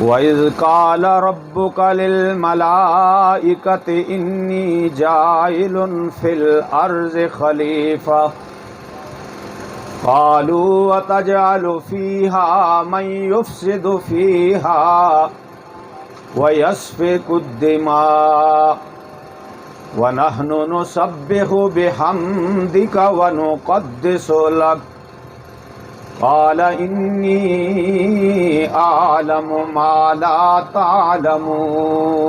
وَإِذْ قَالَ رَبُّكَ لِلْمَلَائِكَةِ إِنِّي جَاعِلٌ فِي الْأَرْضِ خَلِيفَةً قَالُوا وَتَجْعَلُ فِيهَا مَن يُفْسِدُ فِيهَا وَيَسْفِكُ الدِّمَاءَ وَنَحْنُ نُسَبِّحُ بِحَمْدِكَ وَنُقَدِّسُ لَكَ قال انی اعلم ما لا تعلمون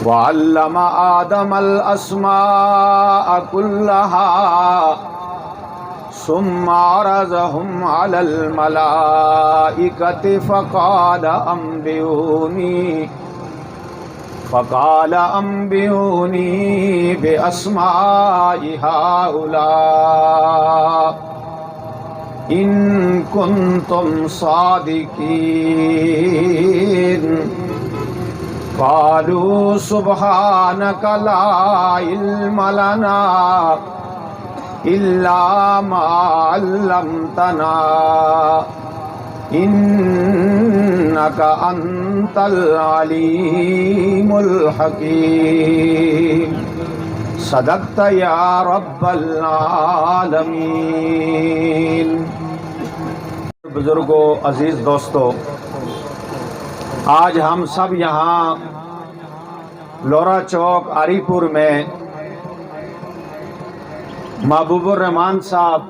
وعلم آدم الاسماء كلها ثم عرضهم على الملائكة فقال انبئوني بأسماء هؤلاء ان کنتم صادقین قالوا سبحانك لا علم لنا الا ما علمتنا انك انت العلیم الحکیم صدقت یا رب العالمین۔ بزرگوں، عزیز دوستو، آج ہم سب یہاں لورا چوک آری پور میں محبوب الرحمان صاحب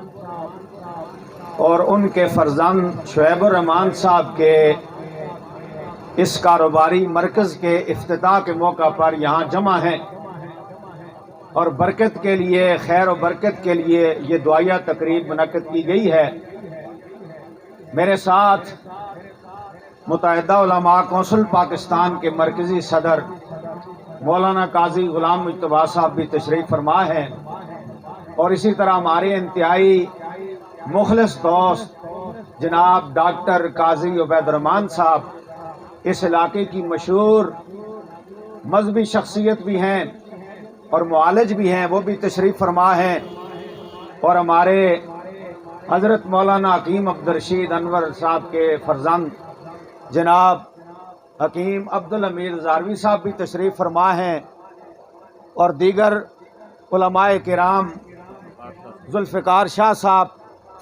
اور ان کے فرزند شعیب الرحمان صاحب کے اس کاروباری مرکز کے افتتاح کے موقع پر یہاں جمع ہیں اور برکت کے لیے، خیر و برکت کے لیے یہ دعائیہ تقریب منعقد کی گئی ہے۔ میرے ساتھ متحدہ علماء کونسل پاکستان کے مرکزی صدر مولانا قاضی غلام مجتبیٰ صاحب بھی تشریف فرما ہیں، اور اسی طرح ہمارے انتہائی مخلص دوست جناب ڈاکٹر قاضی عبید الرحمان صاحب اس علاقے کی مشہور مذہبی شخصیت بھی ہیں اور معالج بھی ہیں، وہ بھی تشریف فرما ہیں، اور ہمارے حضرت مولانا حکیم عبدالرشید انور صاحب کے فرزند جناب حکیم عبدالحمید زاروی صاحب بھی تشریف فرما ہیں، اور دیگر علماء کرام ذوالفقار شاہ صاحب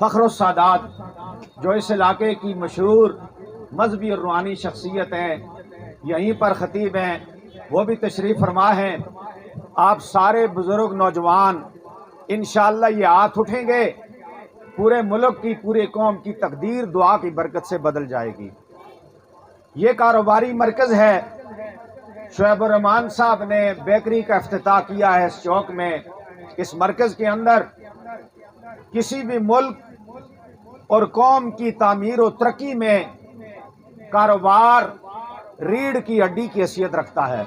فخر السادات جو اس علاقے کی مشہور مذہبی اور روحانی شخصیت ہیں، یہیں پر خطیب ہیں، وہ بھی تشریف فرما ہیں۔ آپ سارے بزرگ نوجوان انشاءاللہ یہ ہاتھ اٹھیں گے، پورے ملک کی، پورے قوم کی تقدیر دعا کی برکت سے بدل جائے گی۔ یہ کاروباری مرکز ہے، شعیب الرحمان صاحب نے بیکری کا افتتاح کیا ہے اس چوک میں۔ اس مرکز کے اندر کسی بھی ملک اور قوم کی تعمیر و ترقی میں کاروبار ریڑھ کی ہڈی کی حیثیت رکھتا ہے،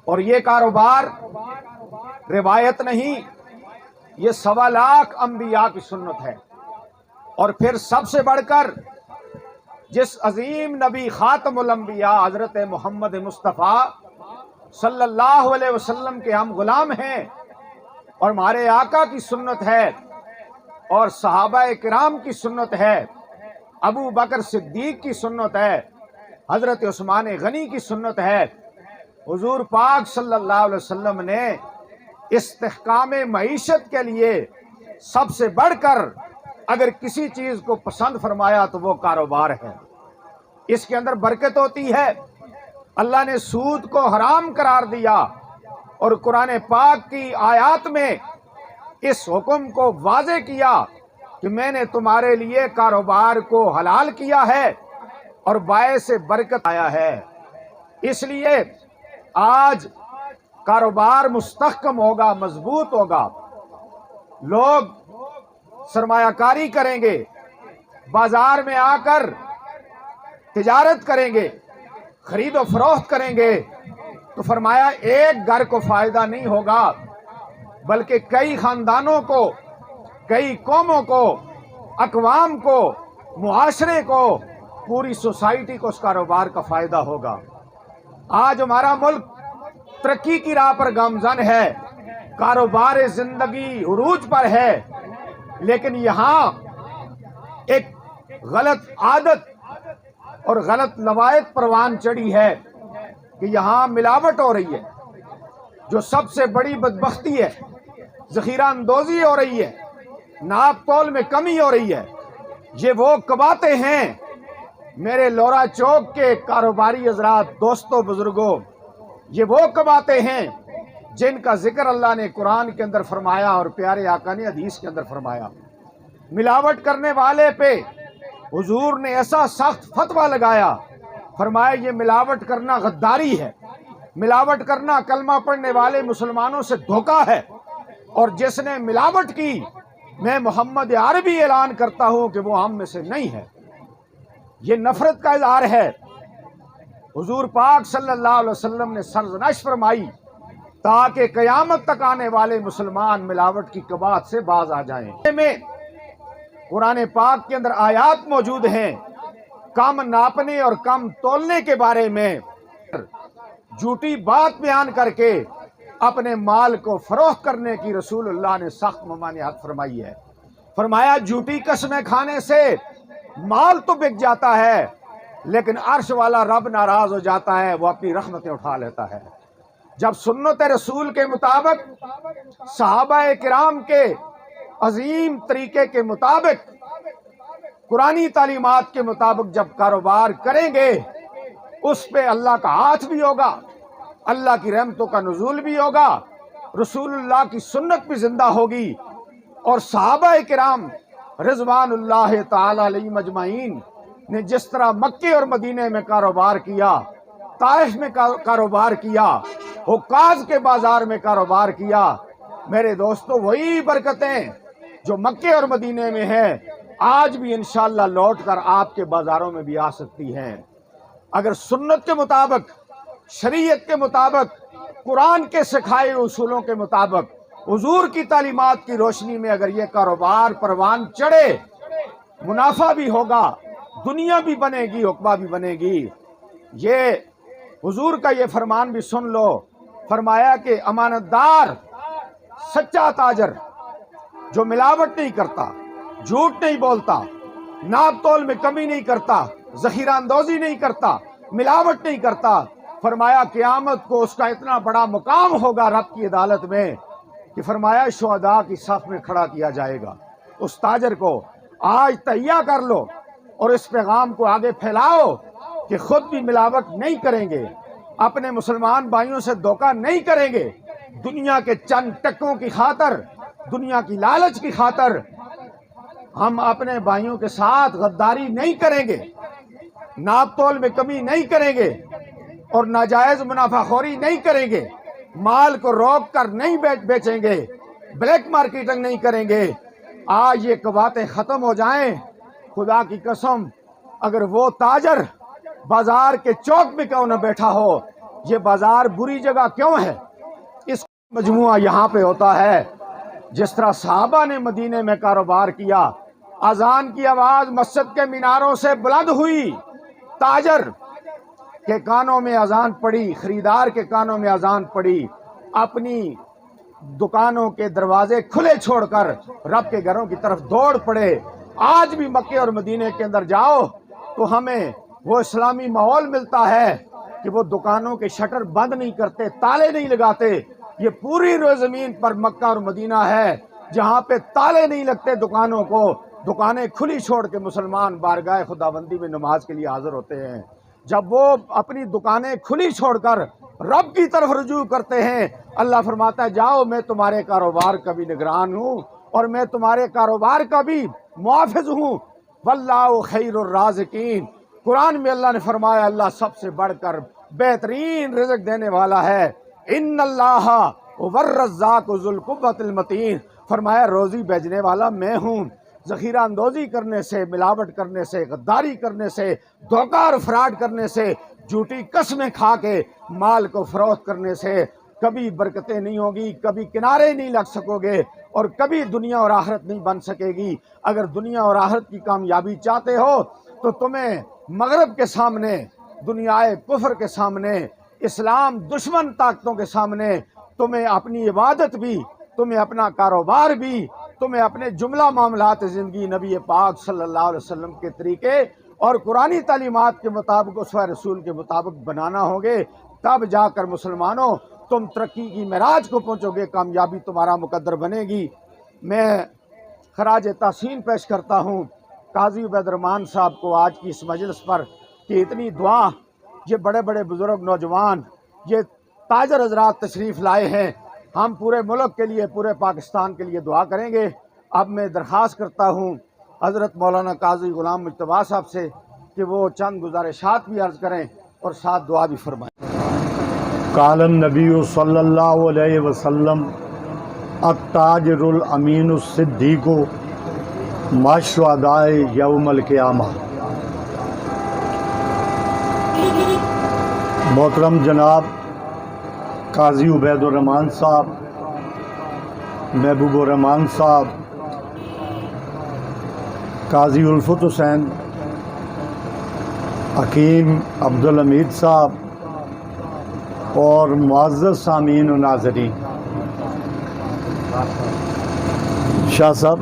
اور یہ کاروبار روایت نہیں، یہ 1.25 لاکھ انبیاء کی سنت ہے۔ اور پھر سب سے بڑھ کر جس عظیم نبی خاتم الانبیاء حضرت محمد مصطفیٰ صلی اللہ علیہ وسلم کے ہم غلام ہیں، اور ہمارے آقا کی سنت ہے اور صحابہ کرام کی سنت ہے، ابو بکر صدیق کی سنت ہے، حضرت عثمان غنی کی سنت ہے۔ حضور پاک صلی اللہ علیہ وسلم نے استحکام معیشت کے لیے سب سے بڑھ کر اگر کسی چیز کو پسند فرمایا تو وہ کاروبار ہے۔ اس کے اندر برکت ہوتی ہے۔ اللہ نے سود کو حرام قرار دیا، اور قرآن پاک کی آیات میں اس حکم کو واضح کیا کہ میں نے تمہارے لیے کاروبار کو حلال کیا ہے اور باعث برکت آیا ہے۔ اس لیے آج کاروبار مستحکم ہوگا، مضبوط ہوگا، لوگ سرمایہ کاری کریں گے، بازار میں آ کر تجارت کریں گے، خرید و فروخت کریں گے، تو فرمایا ایک گھر کو فائدہ نہیں ہوگا بلکہ کئی خاندانوں کو، کئی قوموں کو، اقوام کو، معاشرے کو، پوری سوسائٹی کو اس کاروبار کا فائدہ ہوگا۔ آج ہمارا ملک ترقی کی راہ پر گامزن ہے، کاروبار زندگی عروج پر ہے، لیکن یہاں ایک غلط عادت اور غلط روایت پروان چڑھی ہے کہ یہاں ملاوٹ ہو رہی ہے، جو سب سے بڑی بدبختی ہے، ذخیرہ اندوزی ہو رہی ہے، ناپ تول میں کمی ہو رہی ہے۔ یہ وہ کباتے ہیں میرے لورا چوک کے کاروباری حضرات، دوستوں، بزرگوں، یہ وہ کباتے ہیں جن کا ذکر اللہ نے قرآن کے اندر فرمایا اور پیارے آقا نے حدیث کے اندر فرمایا۔ ملاوٹ کرنے والے پہ حضور نے ایسا سخت فتویٰ لگایا، فرمایا یہ ملاوٹ کرنا غداری ہے، ملاوٹ کرنا کلمہ پڑھنے والے مسلمانوں سے دھوکہ ہے، اور جس نے ملاوٹ کی میں محمد عربی اعلان کرتا ہوں کہ وہ ہم میں سے نہیں ہے۔ یہ نفرت کا اظہار ہے۔ حضور پاک صلی اللہ علیہ وسلم نے سرزنش فرمائی تاکہ قیامت تک آنے والے مسلمان ملاوٹ کی کباط سے باز آ جائیں۔ میں قرآن پاک کے اندر آیات موجود ہیں کم ناپنے اور کم تولنے کے بارے میں، جھوٹی بات بیان کر کے اپنے مال کو فروخت کرنے کی رسول اللہ نے سخت ممانعت فرمائی ہے۔ فرمایا جھوٹی قسمیں کھانے سے مال تو بک جاتا ہے، لیکن عرش والا رب ناراض ہو جاتا ہے، وہ اپنی رحمتیں اٹھا لیتا ہے۔ جب سنت رسول کے مطابق، صحابہ کرام کے عظیم طریقے کے مطابق، قرآنی تعلیمات کے مطابق جب کاروبار کریں گے، اس پہ اللہ کا ہاتھ بھی ہوگا، اللہ کی رحمتوں کا نزول بھی ہوگا، رسول اللہ کی سنت بھی زندہ ہوگی، اور صحابہ کرام رضوان اللہ تعالی علیہ مجمعین نے جس طرح مکے اور مدینے میں کاروبار کیا، طائف میں کاروبار کیا، حقاز کے بازار میں کاروبار کیا، میرے دوستو وہی برکتیں جو مکے اور مدینے میں ہیں آج بھی انشاءاللہ لوٹ کر آپ کے بازاروں میں بھی آ سکتی ہیں۔ اگر سنت کے مطابق، شریعت کے مطابق، قرآن کے سکھائے اصولوں کے مطابق، حضور کی تعلیمات کی روشنی میں اگر یہ کاروبار پروان چڑھے، منافع بھی ہوگا، دنیا بھی بنے گی، عقبہ بھی بنے گی۔ یہ حضور کا یہ فرمان بھی سن لو، فرمایا کہ امانت دار، سچا تاجر جو ملاوٹ نہیں کرتا، جھوٹ نہیں بولتا، ناپ تول میں کمی نہیں کرتا، ذخیرہ اندوزی نہیں کرتا، ملاوٹ نہیں کرتا، فرمایا قیامت کو اس کا اتنا بڑا مقام ہوگا رب کی عدالت میں کہ فرمایا شہداء کی صف میں کھڑا کیا جائے گا۔ اس تاجر کو آج تہیہ کر لو اور اس پیغام کو آگے پھیلاؤ کہ خود بھی ملاوٹ نہیں کریں گے، اپنے مسلمان بھائیوں سے دھوکہ نہیں کریں گے، دنیا کے چند ٹکوں کی خاطر، دنیا کی لالچ کی خاطر ہم اپنے بھائیوں کے ساتھ غداری نہیں کریں گے، ناپ تول میں کمی نہیں کریں گے، اور ناجائز منافع خوری نہیں کریں گے، مال کو روک کر نہیں بیچیں گے، بلیک مارکیٹنگ نہیں کریں گے۔ آج یہ کباطیں ختم ہو جائیں، خدا کی قسم اگر وہ تاجر بازار کے چوک میں کیوں نہ بیٹھا ہو، یہ بازار بری جگہ کیوں ہے؟ اس مجموعہ یہاں پہ ہوتا ہے۔ جس طرح صحابہ نے مدینے میں کاروبار کیا، اذان کی آواز مسجد کے میناروں سے بلند ہوئی، تاجر کے کانوں میں اذان پڑی، خریدار کے کانوں میں اذان پڑی، اپنی دکانوں کے دروازے کھلے چھوڑ کر رب کے گھروں کی طرف دوڑ پڑے۔ آج بھی مکے اور مدینے کے اندر جاؤ تو ہمیں وہ اسلامی ماحول ملتا ہے کہ وہ دکانوں کے شٹر بند نہیں کرتے، تالے نہیں لگاتے۔ یہ پوری روئے زمین پر مکہ اور مدینہ ہے جہاں پہ تالے نہیں لگتے دکانوں کو، دکانیں کھلی چھوڑ کے مسلمان بارگاہ خداوندی میں نماز کے لیے حاضر ہوتے ہیں۔ جب وہ اپنی دکانیں کھلی چھوڑ کر رب کی طرف رجوع کرتے ہیں، اللہ فرماتا ہے جاؤ میں تمہارے کاروبار کا بھی نگران ہوں اور میں تمہارے کاروبار کا بھی محافظ ہوں۔ واللہ خیر الرازقین، قرآن میں اللہ نے فرمایا اللہ سب سے بڑھ کر بہترین رزق دینے والا ہے۔ ان اللہ والرزاق ذو القوۃ المتین، فرمایا روزی بھیجنے والا میں ہوں۔ ذخیرہ اندوزی کرنے سے، ملاوٹ کرنے سے، غداری کرنے سے، دھوکہ اور فراڈ کرنے سے، جھوٹی قسمیں کھا کے مال کو فروخت کرنے سے کبھی برکتیں نہیں ہوگی، کبھی کنارے نہیں لگ سکو گے، اور کبھی دنیا اور آخرت نہیں بن سکے گی۔ اگر دنیا اور آخرت کی کامیابی چاہتے ہو تو تمہیں مغرب کے سامنے، دنیائے کفر کے سامنے، اسلام دشمن طاقتوں کے سامنے تمہیں اپنی عبادت بھی، تمہیں اپنا کاروبار بھی تمہیں اپنے جملہ معاملات زندگی نبی پاک صلی اللہ علیہ وسلم کے طریقے اور قرآنی تعلیمات کے مطابق اسوہ رسول کے مطابق بنانا ہوگے، تب جا کر مسلمانوں تم ترقی کی معراج کو پہنچو گے، کامیابی تمہارا مقدر بنے گی۔ میں خراج تحسین پیش کرتا ہوں قاضی عبید الرحمان صاحب کو آج کی اس مجلس پر کہ اتنی دعا، یہ بڑے بڑے بزرگ نوجوان، یہ تاجر حضرات تشریف لائے ہیں، ہم پورے ملک کے لیے، پورے پاکستان کے لیے دعا کریں گے۔ اب میں درخواست کرتا ہوں حضرت مولانا قاضی غلام مجتبیٰ صاحب سے کہ وہ چند گزارشات بھی عرض کریں اور ساتھ دعا بھی فرمائیں۔ قال النبی صلی اللہ علیہ وسلم التاجر الامین الصدیق مع الشہداء یوم القیامہ۔ محترم جناب قاضی عبید الرحمان صاحب، محبوب الرحمان صاحب، قاضی الفت حسین، حکیم عبدالحمید صاحب اور معزز سامعین و ناظرین، شاہ صاحب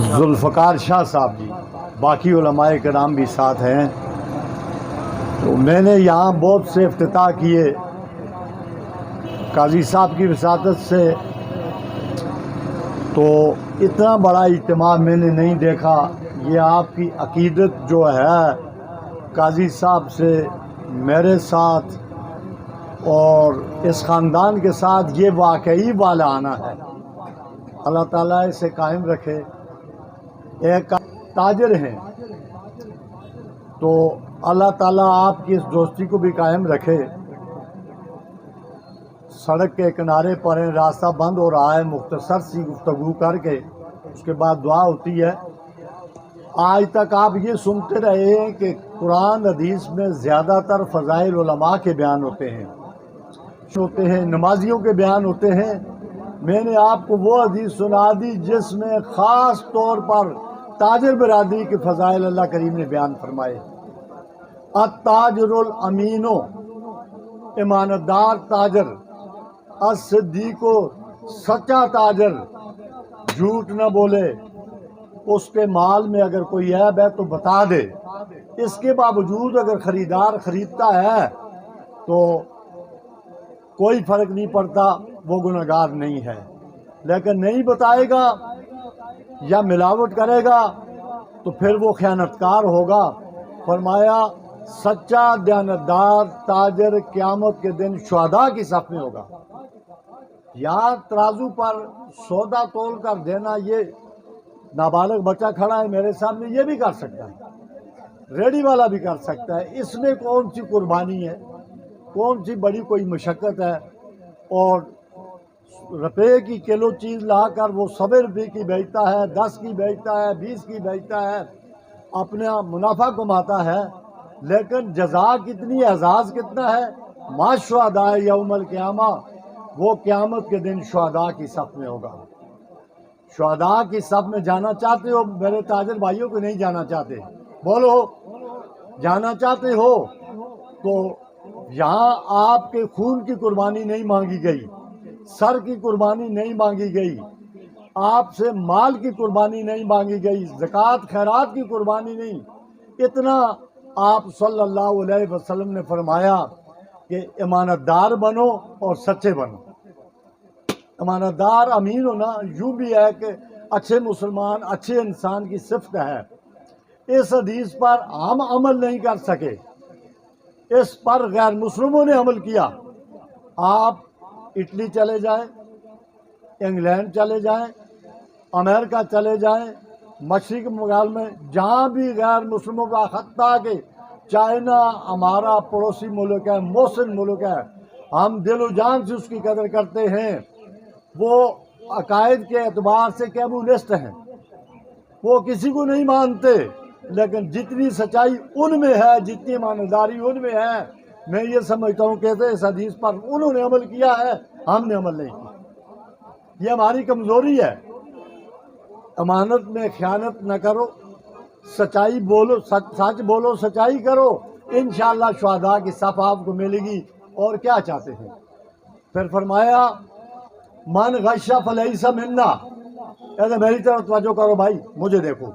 ذوالفقار شاہ صاحب جی، باقی علماء کرام بھی ساتھ ہیں۔ تو میں نے یہاں بہت سے افتتاح کیے، قاضی صاحب کی وساطت سے تو اتنا بڑا اجتماع میں نے نہیں دیکھا۔ یہ آپ کی عقیدت جو ہے قاضی صاحب سے میرے ساتھ اور اس خاندان کے ساتھ، یہ واقعی والا آنا ہے۔ اللہ تعالیٰ اسے قائم رکھے۔ ایک تاجر ہیں تو اللہ تعالیٰ آپ کی اس دوستی کو بھی قائم رکھے۔ سڑک کے کنارے پر ہیں، راستہ بند ہو رہا ہے، مختصر سی گفتگو کر کے اس کے بعد دعا ہوتی ہے۔ آج تک آپ یہ سنتے رہے ہیں کہ قرآن حدیث میں زیادہ تر فضائل علماء کے بیان ہوتے ہیں، نمازیوں کے بیان ہوتے ہیں۔ میں نے آپ کو وہ حدیث سنا دی جس میں خاص طور پر تاجر برادری کے فضائل اللہ کریم نے بیان فرمائے۔ التاجر الامین، امانتدار تاجر، الصدیق، سچا تاجر، جھوٹ نہ بولے، اس کے مال میں اگر کوئی عیب ہے تو بتا دے، اس کے باوجود اگر خریدار خریدتا ہے تو کوئی فرق نہیں پڑتا، وہ گنہگار نہیں ہے۔ لیکن نہیں بتائے گا یا ملاوٹ کرے گا تو پھر وہ خیانتکار ہوگا۔ فرمایا سچا دیانتدار تاجر قیامت کے دن شہداء کی صف میں ہوگا۔ یہاں ترازو پر سودا تول کر دینا، یہ نابالغ بچہ کھڑا ہے میرے سامنے، یہ بھی کر سکتا ہے، ریڈی والا بھی کر سکتا ہے۔ اس میں کون سی قربانی ہے، کون سی بڑی کوئی مشقت ہے؟ اور روپے کی کلو چیز لا کر وہ 100 روپے کی بیچتا ہے، 10 کی بیچتا ہے، 20 کی بیچتا ہے، اپنا منافع کماتا ہے، لیکن جزا کتنی، اعزاز کتنا ہے؟ مع الشہداء یوم القیامہ، وہ قیامت کے دن شہداء کی صف میں ہوگا۔ شہداء کی صف میں جانا چاہتے ہو میرے تاجر بھائیوں کو؟ نہیں جانا چاہتے؟ بولو جانا چاہتے ہو تو یہاں آپ کے خون کی قربانی نہیں مانگی گئی، سر کی قربانی نہیں مانگی گئی، آپ سے مال کی قربانی نہیں مانگی گئی، زکوٰۃ خیرات کی قربانی نہیں۔ اتنا آپ صلی اللہ علیہ وسلم نے فرمایا کہ امانتدار بنو اور سچے بنو۔ امانتدار امین ہونا یوں بھی ہے کہ اچھے مسلمان، اچھے انسان کی صفت ہے۔ اس حدیث پر ہم عمل نہیں کر سکے، اس پر غیر مسلموں نے عمل کیا۔ آپ اٹلی چلے جائیں، انگلینڈ چلے جائیں، امریکہ چلے جائیں، مشرق مغال میں جہاں بھی غیر مسلموں کا، حتیٰ کہ چائنا ہمارا پڑوسی ملک ہے، محسن ملک ہے، ہم دل و جان سے اس کی قدر کرتے ہیں۔ وہ عقائد کے اعتبار سے کمیونسٹ ہیں، وہ کسی کو نہیں مانتے، لیکن جتنی سچائی ان میں ہے، جتنی ایمانداری ان میں ہے، میں یہ سمجھتا ہوں کہ اس حدیث پر انہوں نے عمل کیا ہے، ہم نے عمل نہیں کیا۔ یہ ہماری کمزوری ہے۔ امانت میں خیانت نہ کرو، سچائی بولو، سچ بولو، سچائی کرو، انشاءاللہ شہداء کی صف آپ کو ملے گی۔ اور کیا چاہتے ہیں؟ پھر فرمایا من غش فلیس منا، ایسے میری طرف توجہ کرو بھائی، مجھے دیکھو،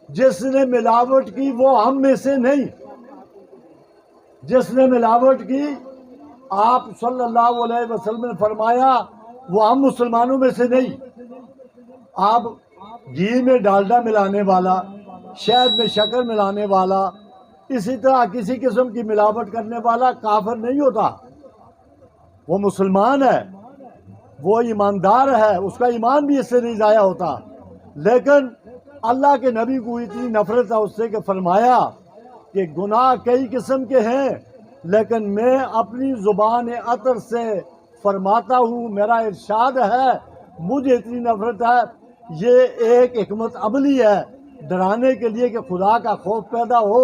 جس نے ملاوٹ کی وہ ہم میں سے نہیں، جس نے ملاوٹ کی آپ صلی اللہ علیہ وسلم نے فرمایا وہ ہم مسلمانوں میں سے نہیں۔ آپ گھی میں ڈالڈا ملانے والا، شہد میں شکر ملانے والا، اسی طرح کسی قسم کی ملاوٹ کرنے والا کافر نہیں ہوتا، وہ مسلمان ہے، وہ ایماندار ہے، اس کا ایمان بھی اس سے نہیں ضائع ہوتا۔ لیکن اللہ کے نبی کو اتنی نفرت ہے اس سے کہ فرمایا کہ گناہ کئی قسم کے ہیں، لیکن میں اپنی زبان عطر سے فرماتا ہوں، میرا ارشاد ہے، مجھے اتنی نفرت ہے، یہ ایک حکمت عملی ہے ڈرانے کے لیے کہ خدا کا خوف پیدا ہو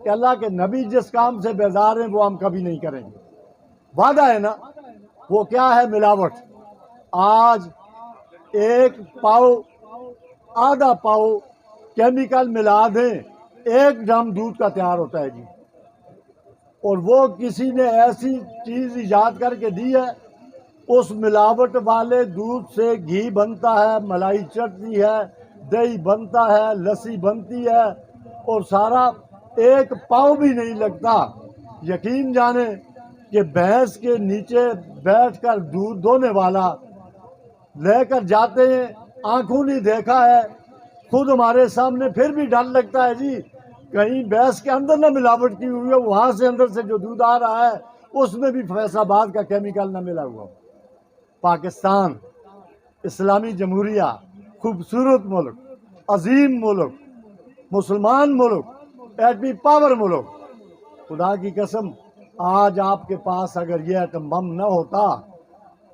کہ اللہ کے نبی جس کام سے بیزار ہیں وہ ہم کبھی نہیں کریں گے۔ وعدہ ہے نا، وہ کیا ہے؟ ملاوٹ۔ آج ایک پاؤ، آدھا پاؤ کیمیکل ملا دیں، 1 ڈرم دودھ کا تیار ہوتا ہے جی، اور وہ کسی نے ایسی چیز ایجاد کر کے دی ہے، اس ملاوٹ والے دودھ سے گھی بنتا ہے، ملائی چڑھتی ہے، دہی بنتا ہے، لسی بنتی ہے، اور سارا 1 پاؤ بھی نہیں لگتا۔ یقین جانیں کہ بھینس کے نیچے بیٹھ کر دودھ دونے والا لے کر جاتے ہیں، آنکھوں نے دیکھا ہے، خود ہمارے سامنے، پھر بھی ڈر لگتا ہے جی کہیں بھینس کے اندر نہ ملاوٹ کی ہوئی ہے، وہاں سے اندر سے جو دودھ آ رہا ہے اس میں بھی فیصل آباد کا کیمیکل نہ ملا ہوا۔ پاکستان اسلامی جمہوریہ، خوبصورت ملک، عظیم ملک، مسلمان ملک، ایٹمی پاور ملک، خدا کی قسم آج آپ کے پاس اگر یہ ایٹم بم نہ ہوتا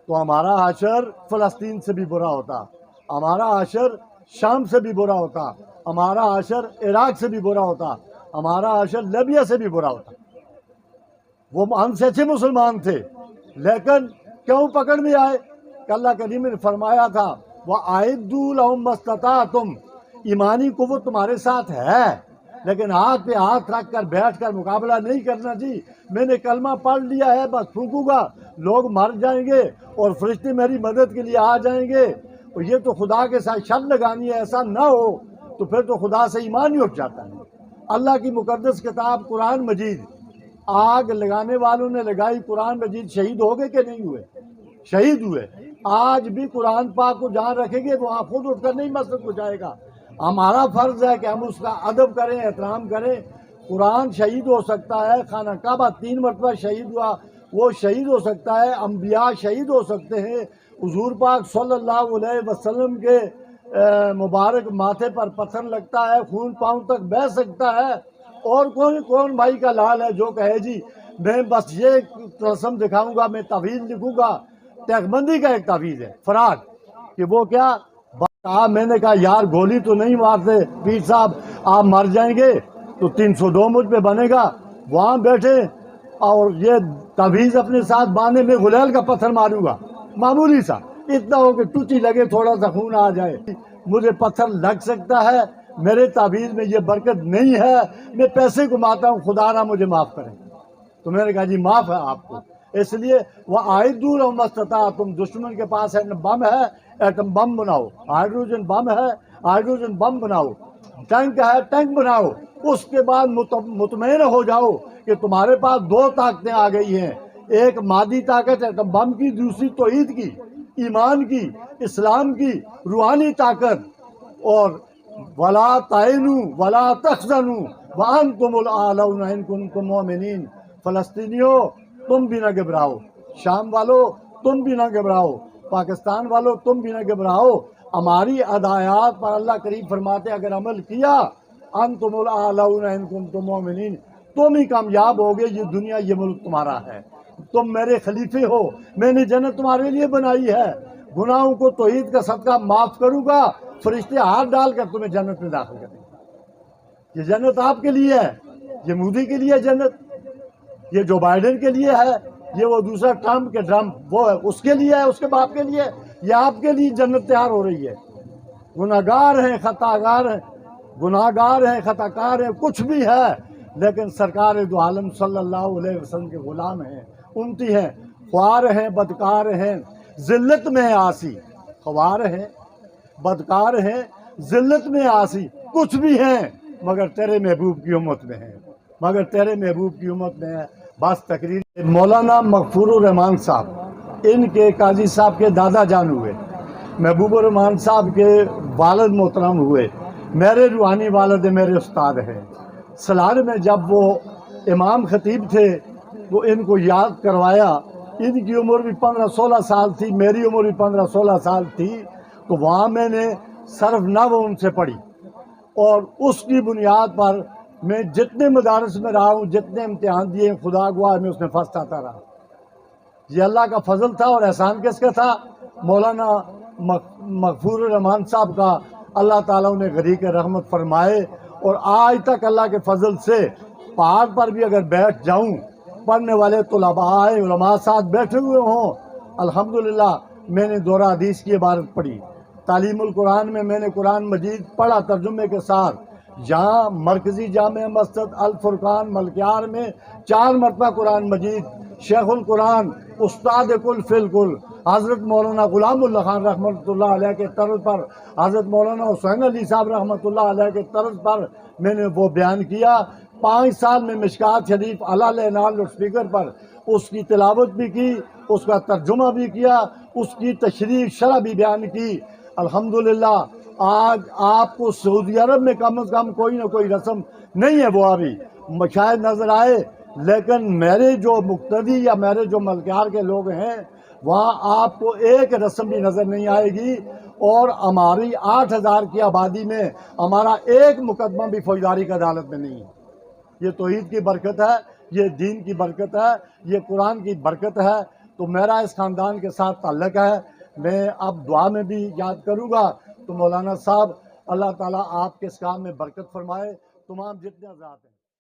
تو ہمارا حشر فلسطین سے بھی برا ہوتا، ہمارا حشر شام سے بھی برا ہوتا، ہمارا حشر عراق سے بھی برا ہوتا، ہمارا حشر لیبیا سے بھی برا ہوتا۔ وہ ہم سے اچھے مسلمان تھے، لیکن کیوں پکڑ میں آئے؟ کہ اللہ کریم نے فرمایا تھا وَأَعِدُّوا لَهُم مَّا اسْتَطَعْتُمْ، ایمانی قوت تمہارے ساتھ ہے، لیکن ہاتھ پہ ہاتھ رکھ کر بیٹھ کر مقابلہ نہیں کرنا جی، میں نے کلمہ پڑھ لیا ہے بس پھونکوں گا، لوگ مر جائیں گے اور فرشتے میری مدد کے لیے آ جائیں گے، اور یہ تو خدا کے ساتھ شرط لگانی ہے، ایسا نہ ہو تو پھر تو خدا سے ایمان ہی اٹھ جاتا ہے۔ اللہ کی مقدس کتاب قرآن مجید، آگ لگانے والوں نے لگائی، قرآن مجید شہید ہو گئے کہ نہیں ہوئے؟ شہید ہوئے۔ آج بھی قرآن پاک کو جہاں رکھیں گے وہاں خود اٹھ کر نہیں مسجد کو جائے گا۔ ہمارا فرض ہے کہ ہم اس کا ادب کریں، احترام کریں۔ قرآن شہید ہو سکتا ہے، خانہ کعبہ 3 مرتبہ شہید ہوا، وہ شہید ہو سکتا ہے، انبیاء شہید ہو سکتے ہیں، حضور پاک صلی اللہ علیہ وسلم کے مبارک ماتھے پر پتھر لگتا ہے، خون پاؤں تک بہہ سکتا ہے، اور کون بھائی کا لال ہے جو کہے جی میں بس یہ رسم دکھاؤں گا، میں تعویذ لکھوں گا۔ تیغبندی کا ایک تعویذ ہے فراق، کہ وہ کیا میں نے کہا یار گولی تو نہیں مارتے پیر صاحب، آپ مر جائیں گے تو 302 مجھ پہ بنے گا، وہاں بیٹھے اور یہ تعویذ اپنے ساتھ باندھے، میں غلیل کا پتھر ماروں گا، معمولی سا، اتنا ہو کہ ٹوٹی لگے، تھوڑا سا خون آ جائے، مجھے پتھر لگ سکتا ہے، میرے تعویذ میں یہ برکت نہیں ہے، میں پیسے کماتا ہوں، خدا نہ مجھے معاف کرے۔ تو میں نے کہا جی معاف ہے آپ کو، اس لیے وَأَعِدُّوا لَهُم مَّا اسْتَطَعْتُمْ، دشمن کے پاس ایٹم بم ہے، ایٹم بم بناؤ، ہائیڈروجن بم ہے، ہائیڈروجن بم بناؤ، ٹینک ہے، ٹینک بناؤ، اس کے بعد مطمئن ہو جاؤ کہ تمہارے پاس 2 طاقتیں آ گئی ہیں، ایک مادی طاقت ایٹم بم کی، دوسری توحید کی، ایمان کی، اسلام کی، روحانی طاقت، اور وَلَا تَهِنُوا وَلَا تَحْزَنُوا وَأَنْتُمُ الْأَعْلَوْنَ إِن كُنتُم مُّؤْمِنِينَ، فلسطینیوں تم بھی نہ گھبراؤ، شام والو تم بھی نہ گھبراؤ، پاکستان والو تم بھی نہ گھبراؤ، ہماری ہدایات پر اللہ کریم فرماتے اگر عمل کیا انتم الاعلون ان کنتم مؤمنین، تم ہی کامیاب ہوگے، یہ دنیا یہ ملک تمہارا ہے، تم میرے خلیفے ہو، میں نے جنت تمہارے لیے بنائی ہے، گناہوں کو توحید کا صدقہ معاف کروں گا، فرشتے ہاتھ ڈال کر تمہیں جنت میں داخل کریں گے۔ یہ جنت آپ کے لیے ہے، یہ مودی کے لیے جنت، یہ جو بائیڈن کے لیے ہے، یہ وہ دوسرا ٹرمپ کے ٹرمپ وہ ہے اس کے لیے ہے، اس کے باپ کے لیے، یہ آپ کے لیے جنت تیار ہو رہی ہے۔ گناہگار ہیں، خطاگار ہیں، گناہگار ہیں، خطاکار ہیں، کچھ بھی ہے، لیکن سرکار دو عالم صلی اللہ علیہ وسلم کے غلام ہیں، امتی ہیں، خوار ہیں، بدکار ہیں، ذلت میں ہیں، عاصی خوار ہیں، بدکار ہیں، ذلت میں آسی، کچھ بھی ہیں مگر تیرے محبوب کی امت میں ہیں، مگر تیرے محبوب کی امت میں ہے۔ بس تقریر مولانا مغفور الرحمان صاحب، ان کے قاضی صاحب کے دادا جان ہوئے، محبوب الرحمان صاحب کے والد محترم ہوئے، میرے روحانی والد میرے استاد ہیں۔ سلار میں جب وہ امام خطیب تھے تو ان کو یاد کروایا، ان کی عمر بھی 15-16 سال تھی، میری عمر بھی 15-16 سال تھی، تو وہاں میں نے صرف نحو ان سے پڑھی، اور اس کی بنیاد پر میں جتنے مدارس میں رہا ہوں، جتنے امتحان دیے، خدا گواہ میں اس میں فرسٹ آتا رہا۔ یہ اللہ کا فضل تھا، اور احسان کس کا تھا؟ مولانا مغفور الرحمان صاحب کا۔ اللہ تعالیٰ انہیں غریق رحمت فرمائے، اور آج تک اللہ کے فضل سے پہاڑ پر بھی اگر بیٹھ جاؤں، پڑھنے والے طلباء علماء ساتھ بیٹھے ہوئے ہوں، الحمدللہ میں نے دورہ حدیث کی عبارت پڑھی، تعلیم القرآن میں میں نے قرآن مجید پڑھا ترجمے کے ساتھ۔ جہاں مرکزی جامع مسجد الفرقان ملکیار میں 4 مرتبہ قرآن مجید، شیخ القرآن استاد کل فی الکل حضرت مولانا غلام اللہ خان رحمۃ اللہ علیہ کے طرز پر، حضرت مولانا حسین علی صاحب رحمۃ اللہ علیہ کے طرز پر میں نے وہ بیان کیا۔ 5 سال میں مشکات شریف علی نال اسپیکر پر اس کی تلاوت بھی کی، اس کا ترجمہ بھی کیا، اس کی تشریح شرح بھی بیان کی۔ الحمدللہ آج آپ کو سعودی عرب میں کم از کم کوئی نہ کوئی رسم نہیں ہے، وہ ابھی شاید نظر آئے، لیکن میرے جو مقتدی یا میرے جو ملکیار کے لوگ ہیں وہاں آپ کو ایک رسم بھی نظر نہیں آئے گی، اور ہماری 8000 کی آبادی میں ہمارا ایک مقدمہ بھی فوجداری کی عدالت میں نہیں ہے۔ یہ توحید کی برکت ہے، یہ دین کی برکت ہے، یہ قرآن کی برکت ہے۔ تو میرا اس خاندان کے ساتھ تعلق ہے۔ میں اب دعا میں بھی یاد کروں گا تو مولانا صاحب، اللہ تعالیٰ آپ کے اس کام میں برکت فرمائے، تمام جتنے حضرات ہیں۔